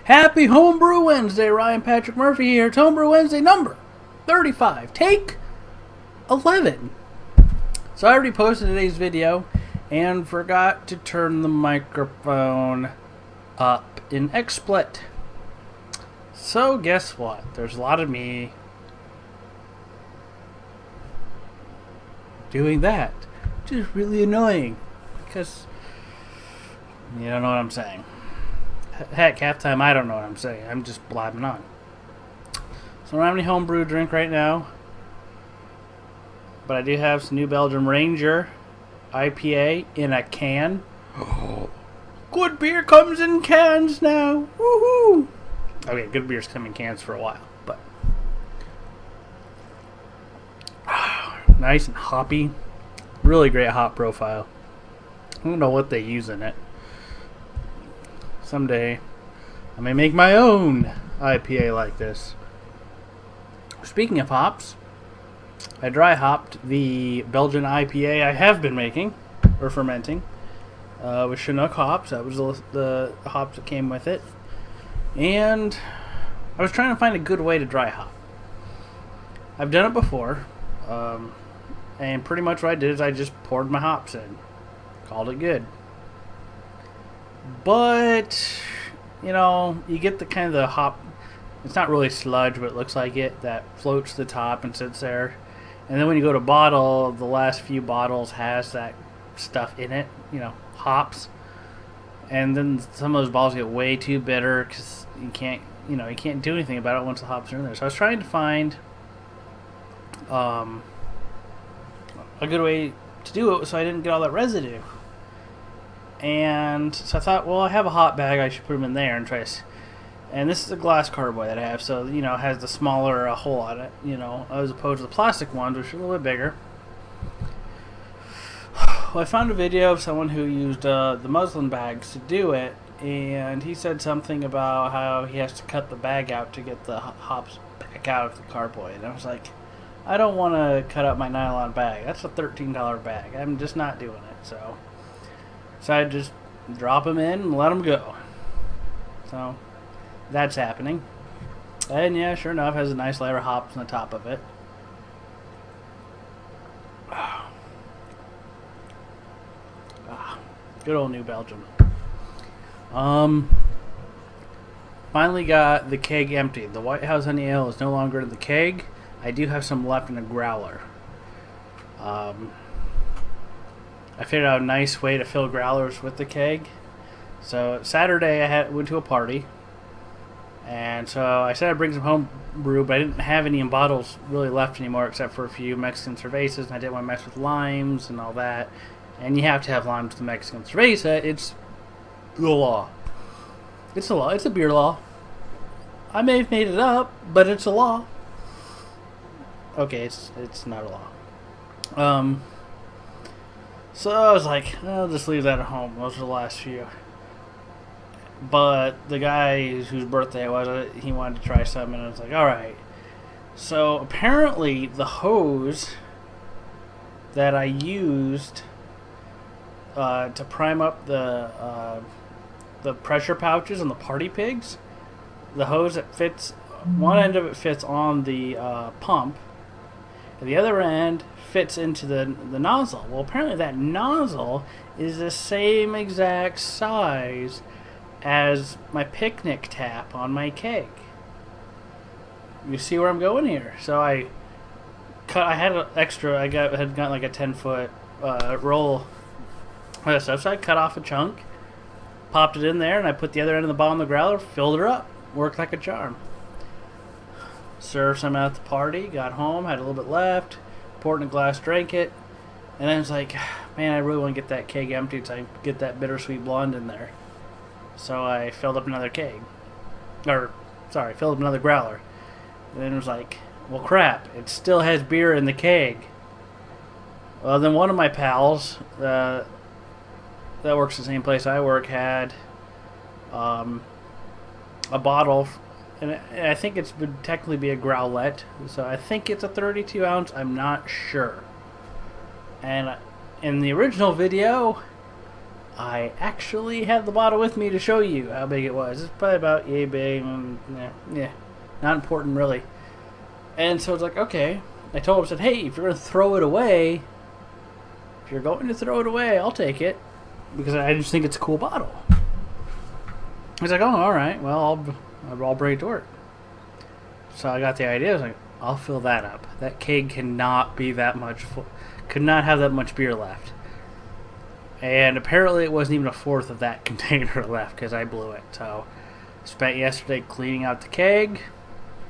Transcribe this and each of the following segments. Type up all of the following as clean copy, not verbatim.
Happy Homebrew Wednesday, Ryan Patrick Murphy here. It's Homebrew Wednesday number 35, take 11. So I already posted today's video and forgot to turn the microphone up in XSplit. So guess what? There's a lot of me doing that, which is really annoying because you don't know what I'm saying. Heck, half time I don't know what I'm saying. I'm just blabbing on. So I don't have any homebrew drink right now, but I do have some New Belgium Ranger IPA in a can. Good beer comes in cans now. Woohoo! Okay, good beers come in cans for a while, but nice and hoppy. Really great hop profile. I don't know what they use in it. Someday I may make my own IPA like this. Speaking of hops, I dry hopped the Belgian IPA I have been making, or fermenting, with Chinook hops. That was the hops that came with it. And I was trying to find a good way to dry hop. I've done it before, and pretty much what I did is I just poured my hops in. Called it good. But, you know, you get the kind of the hop, it's not really sludge, but it looks like it, that floats to the top and sits there. And then when you go to bottle, the last few bottles has that stuff in it, you know, hops. And then some of those bottles get way too bitter because you can't do anything about it once the hops are in there. So I was trying to find a good way to do it so I didn't get all that residue. And so I thought, well, I have a hot bag, I should put them in there and try. And this is a glass carboy that I have, so, you know, it has the smaller hole on it, you know, as opposed to the plastic ones, which are a little bit bigger. Well, I found a video of someone who used the muslin bags to do it, and he said something about how he has to cut the bag out to get the hops back out of the carboy. And I was like, I don't want to cut out my nylon bag. That's a $13 bag. I'm just not doing it, so I just drop them in and let them go. So that's happening. And yeah, sure enough, has a nice layer of hops on the top of it. Good old New Belgium. Finally got the keg emptied. The White House Honey Ale is no longer in the keg. I do have some left in a growler. I figured out a nice way to fill growlers with the keg. So Saturday I went to a party, and so I said I'd bring some home brew, but I didn't have any in bottles really left anymore except for a few Mexican cervezas, and I didn't want to mess with limes and all that. And you have to have limes with the Mexican cerveza. It's the law. It's a law. It's a beer law. I may have made it up, but it's a law. Okay, it's not a law. So I was like, I'll just leave that at home. Those are the last few. But the guy whose birthday it was, he wanted to try some, and I was like, alright. So apparently the hose that I used to prime up the pressure pouches on the party pigs, the hose that fits, one end of it fits on the pump, and the other end fits into the nozzle. Well, apparently that nozzle is the same exact size as my picnic tap on my keg. You see where I'm going here? So I had an extra. I had gotten like a 10-foot roll of stuff. So I cut off a chunk, popped it in there, and I put the other end of the bottom of the growler, filled her up. Worked like a charm. Served some at the party. Got home, had a little bit left. Poured in a glass, drank it, and then it's like, man, I really want to get that keg emptied so I can get that bittersweet blonde in there. So I filled up another keg. Filled up another growler. And then it was like, well, crap, it still has beer in the keg. Well, then one of my pals that works the same place I work had a bottle, and I think it would technically be a growlette, so I think it's a 32 ounce. I'm not sure. And in the original video, I actually have the bottle with me to show you how big it was. It's probably about yay big. Yeah, not important really. And so it's like, okay. I told him, I said, hey, if you're going to throw it away, I'll take it. Because I just think it's a cool bottle. He's like, oh, all right. Well, I'll bring it to work. So I got the idea. I was like, I'll fill that up. That keg cannot be that much full. Could not have that much beer left. And apparently it wasn't even a fourth of that container left because I blew it. So spent yesterday cleaning out the keg,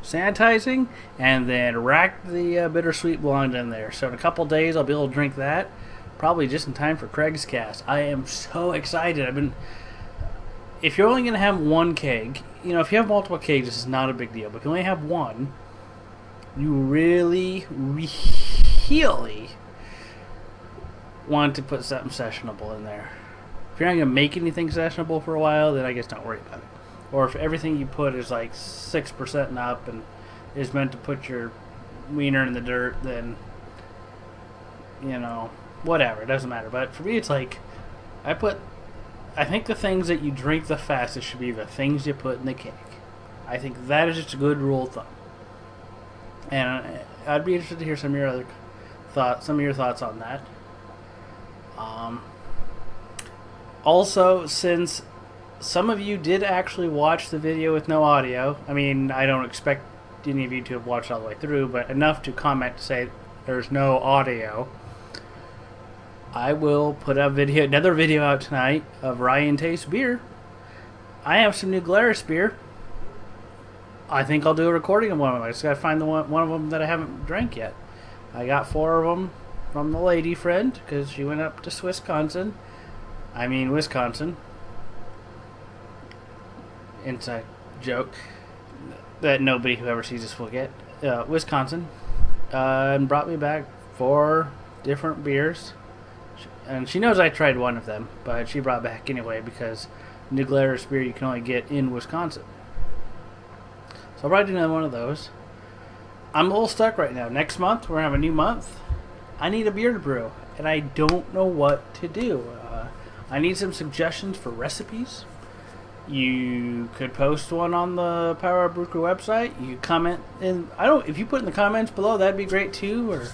sanitizing, and then racked the bittersweet blonde in there. So in a couple days I'll be able to drink that. Probably just in time for Craig's cast. I am so excited. If you're only going to have one keg, if you have multiple kegs, this is not a big deal. But if you only have one, you really, really want to put something sessionable in there. If you're not going to make anything sessionable for a while, then I guess don't worry about it. Or if everything you put is like 6% and up and is meant to put your wiener in the dirt, then, whatever. It doesn't matter. But for me, it's like, I think the things that you drink the fastest should be the things you put in the cake. I think that is just a good rule of thumb. And I'd be interested to hear some of your thoughts on that. Also, since some of you did actually watch the video with no audio, I don't expect any of you to have watched all the way through, but enough to comment to say there's no audio, I will put another video out tonight of Ryan Tastes Beer. I have some new Glarus beer. I think I'll do a recording of one of them. I just gotta find one of them that I haven't drank yet. I got 4 of them from the lady friend because she went up to Wisconsin. Inside joke that nobody who ever sees this will get. Wisconsin. And brought me back 4 different beers. And she knows I tried one of them, but she brought back anyway because New Glarus beer you can only get in Wisconsin. So I'll probably do another one of those. I'm a little stuck right now. Next month, we're going to have a new month. I need a beer to brew, and I don't know what to do. I need some suggestions for recipes. You could post one on the Power Brew Crew website. You comment if you put in the comments below, that'd be great too, or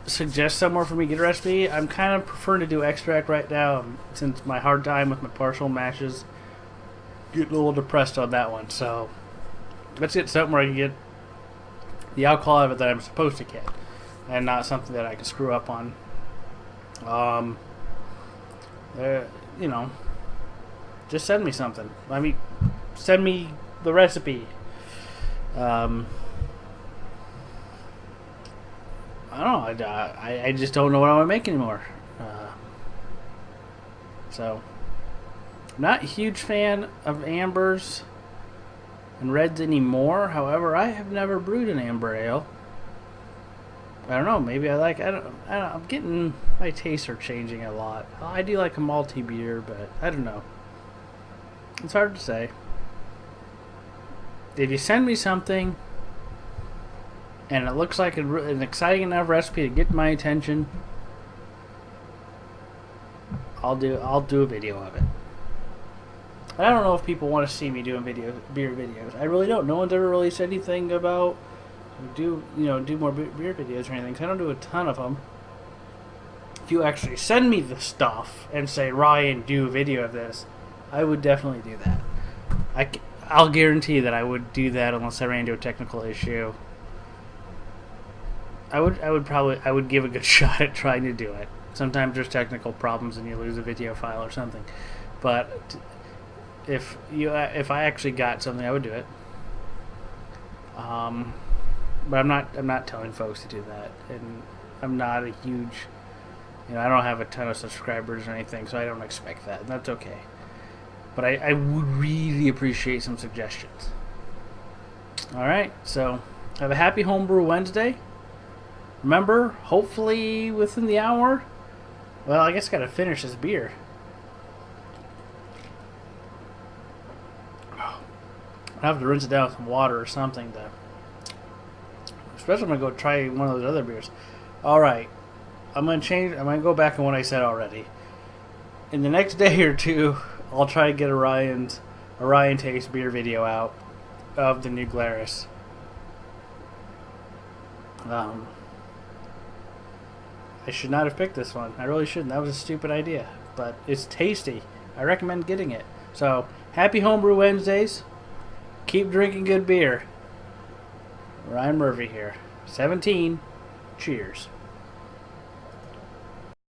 suggest somewhere for me to get a recipe. I'm kind of preferring to do extract right now since my hard time with my partial mashes. Getting a little depressed on that one, so let's get something where I can get the alcohol out of it that I'm supposed to get, and not something that I can screw up on. Just send me something. Send me the recipe. I don't know. I just don't know what I want to make anymore. So, I'm not a huge fan of ambers and reds anymore. However, I have never brewed an amber ale. I don't know. Maybe I don't know. I'm getting, my tastes are changing a lot. I do like a malty beer, but I don't know. It's hard to say. If you send me something and it looks like an exciting enough recipe to get my attention, I'll do a video of it. I don't know if people want to see me doing beer videos. I really don't. No one's ever really said anything about do more beer videos or anything. 'Cause I don't do a ton of them. If you actually send me the stuff and say, Ryan, do a video of this, I would definitely do that. I'll guarantee that I would do that unless I ran into a technical issue. I would give a good shot at trying to do it. Sometimes there's technical problems and you lose a video file or something. But if I actually got something, I would do it. But I'm not telling folks to do that, and I'm not a huge, I don't have a ton of subscribers or anything, so I don't expect that, and that's okay. But I would really appreciate some suggestions. Alright, so have a happy Homebrew Wednesday. Remember, hopefully within the hour, well, I guess I gotta finish this beer. I have to rinse it down with some water or something, especially when I go try one of those other beers. Alright, I'm gonna go back on what I said already. in the next day or two, I'll try to get Orion Taste beer video out of the new Glarus. I should not have picked this one. I really shouldn't. That was a stupid idea. But it's tasty. I recommend getting it. So, happy Homebrew Wednesdays. Keep drinking good beer. Ryan Murphy here. 17. Cheers.